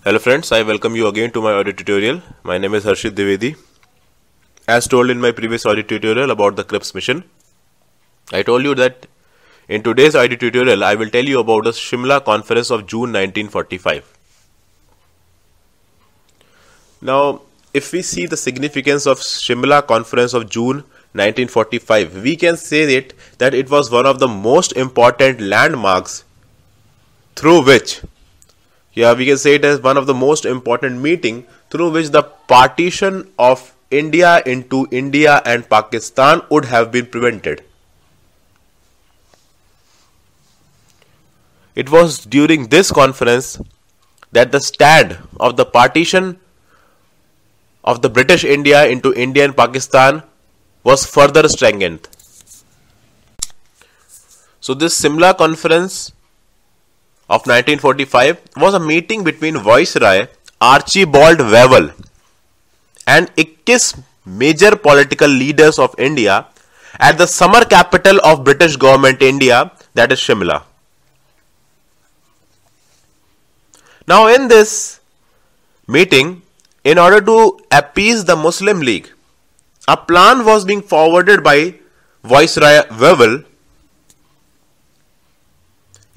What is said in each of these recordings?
Hello friends, I welcome you again to my audio tutorial. My name is Harshit Dwivedi. As told in my previous audio tutorial about the CRIPS mission, I told you that in today's audio tutorial I will tell you about the Shimla Conference of June 1945. Now, if we see the significance of Shimla Conference of June 1945, we can say that it was one of the most important landmarks through which we can say it as one of the most important meeting through which the partition of India into India and Pakistan would have been prevented. It was during this conference that the stand of the partition of the British India into India and Pakistan was further strengthened. So this Shimla Conference of 1945 was a meeting between Viceroy Archibald Wavell and 21 major political leaders of India at the summer capital of British government India, that is Shimla. Now in this meeting, in order to appease the Muslim League, a plan was being forwarded by Viceroy Wavell.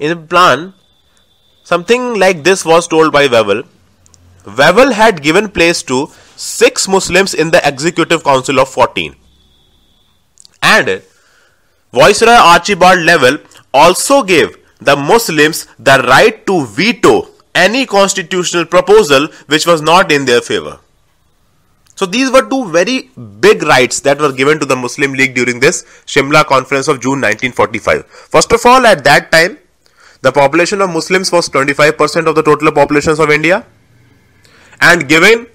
In the plan, something like this was told by Wavell. Wavell had given place to 6 Muslims in the Executive Council of 14. And Viceroy Archibald Wavell also gave the Muslims the right to veto any constitutional proposal which was not in their favor. So these were two very big rights that were given to the Muslim League during this Shimla Conference of June 1945. First of all, at that time, the population of Muslims was 25% of the total populations of India, and given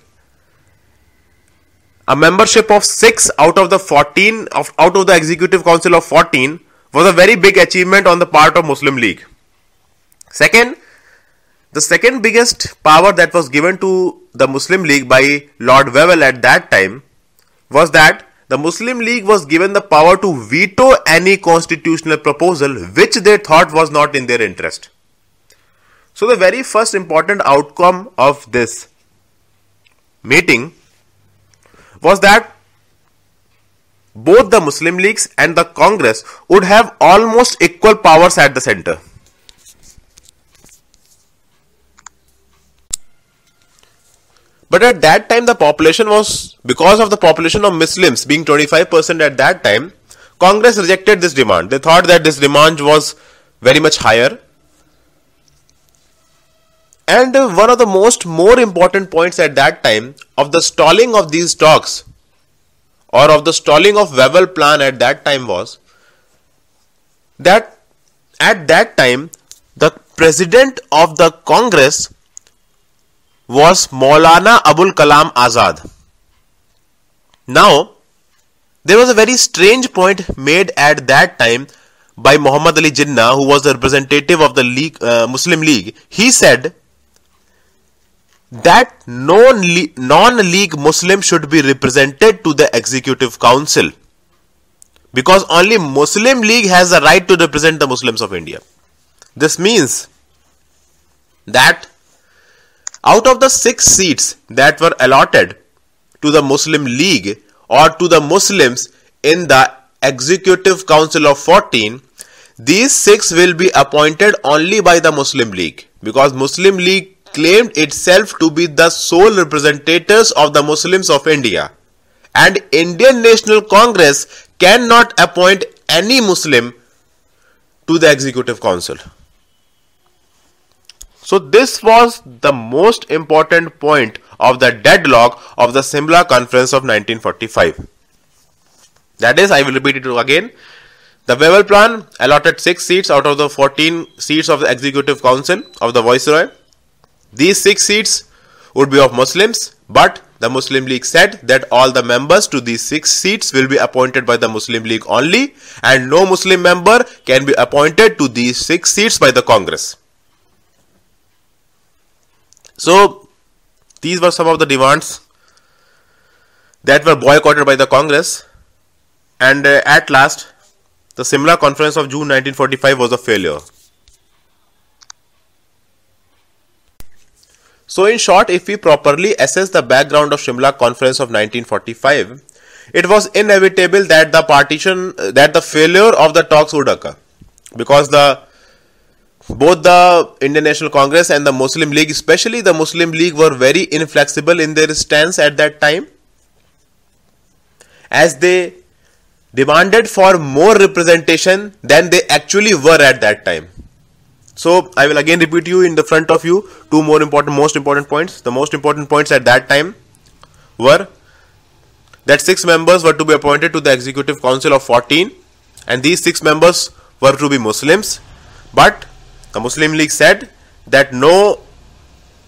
a membership of 6 out of the 14 out of the Executive Council of 14 was a very big achievement on the part of Muslim League. Second, the second biggest power that was given to the Muslim League by Lord Wavell at that time was that the Muslim League was given the power to veto any constitutional proposal which they thought was not in their interest. So the very first important outcome of this meeting was that both the Muslim Leagues and the Congress would have almost equal powers at the center. But at that time the population was, because of the population of Muslims being 25% at that time, Congress rejected this demand. They thought that this demand was very much higher. And one of the more important points at that time of the stalling of these talks or of the stalling of Wavell plan at that time was that at that time the president of the Congress was Maulana Abul Kalam Azad. Now, there was a very strange point made at that time by Muhammad Ali Jinnah, who was the representative of the Muslim League. He said that non-League Muslim should be represented to the Executive Council because only Muslim League has the right to represent the Muslims of India. This means that out of the 6 seats that were allotted to the Muslim League or to the Muslims in the Executive Council of 14, these 6 will be appointed only by the Muslim League because Muslim League claimed itself to be the sole representatives of the Muslims of India, and Indian National Congress cannot appoint any Muslim to the Executive Council. So this was the most important point of the deadlock of the Shimla Conference of 1945. That is, I will repeat it again. The Wavell plan allotted 6 seats out of the 14 seats of the Executive Council of the Viceroy. These 6 seats would be of Muslims, but the Muslim League said that all the members to these 6 seats will be appointed by the Muslim League only, and no Muslim member can be appointed to these 6 seats by the Congress. So, these were some of the demands that were boycotted by the Congress, and at last, the Shimla Conference of June 1945 was a failure. So in short, if we properly assess the background of Shimla Conference of 1945, it was inevitable that the failure of the talks would occur, because both the Indian National Congress and the Muslim League, especially the Muslim League, were very inflexible in their stance at that time, as they demanded for more representation than they actually were at that time. So I will again repeat you in the front of you two most important points. The most important points at that time were that 6 members were to be appointed to the Executive Council of 14, and these 6 members were to be Muslims. But the Muslim League said that no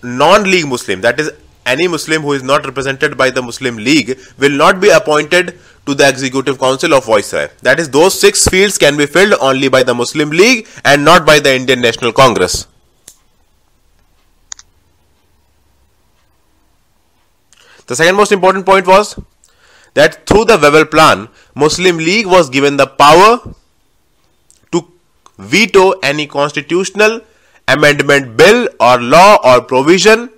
non-League Muslim, that is any Muslim who is not represented by the Muslim League, will not be appointed to the Executive Council of Viceroy. That is, those 6 fields can be filled only by the Muslim League and not by the Indian National Congress. The second most important point was that through the Webber Plan, Muslim League was given the power to veto any constitutional amendment bill or law or provision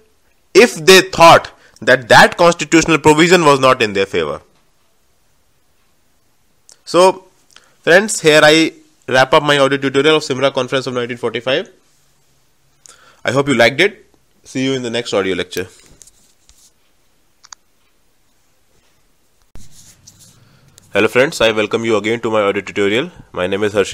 if they thought that that constitutional provision was not in their favor. So friends, here I wrap up my audio tutorial of Shimla Conference of 1945. I hope you liked it. See you in the next audio lecture. Hello friends, I welcome you again to my audio tutorial. My name is Harshit.